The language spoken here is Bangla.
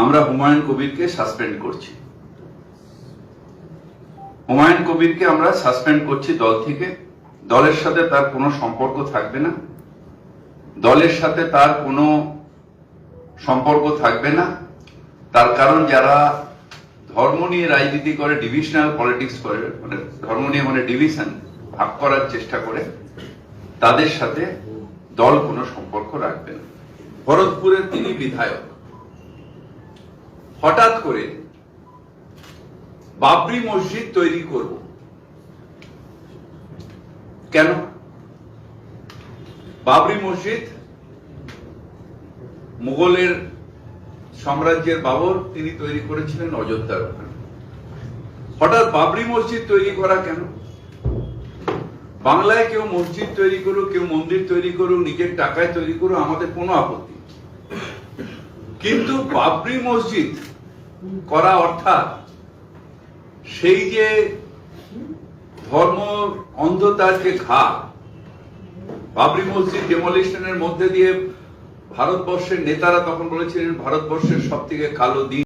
আমরা হুমায়ুন কবিরকে সাসপেন্ড করছি। হুমায়ুন কবিরকে আমরা সাসপেন্ড করছি দল থেকে। দলের সাথে তার কোনো সম্পর্ক থাকবে না, দলের সাথে তার কোনো সম্পর্ক থাকবে না। তার কারণ যারা ধর্ম নিয়ে রাজনীতি করে, ডিভিশনাল পলিটিক্স করে, মানে ধর্ম নিয়ে মানে ডিভিশন ভাগ করার চেষ্টা করে, তাদের সাথে দল কোনো সম্পর্ক রাখবে না। ভরতপুরের তিনি বিধায়ক, হঠাৎ করে বাবরি মসজিদ তৈরি করব কেন? বাবরি মসজিদ মুঘলের সাম্রাজ্যের বাবর তিনি তৈরি করেছিলেন অযোধ্যার ওখানে। হঠাৎ বাবরি মসজিদ তৈরি করা কেন? বাংলায় কেউ মসজিদ তৈরি করুক, কেউ মন্দির তৈরি করুক, নিজের টাকায় তৈরি করুক, আমাদের কোনো আপত্তি, কিন্তু বাবরি মসজিদ করা অর্থাৎ সেই যে ধর্ম অন্ধতার যে ঘা, বাবরি মসজিদ ডেমোলিশনের মধ্যে দিয়ে ভারতবর্ষের নেতারা তখন বলেছিলেন ভারতবর্ষের সব থেকে কালো দিন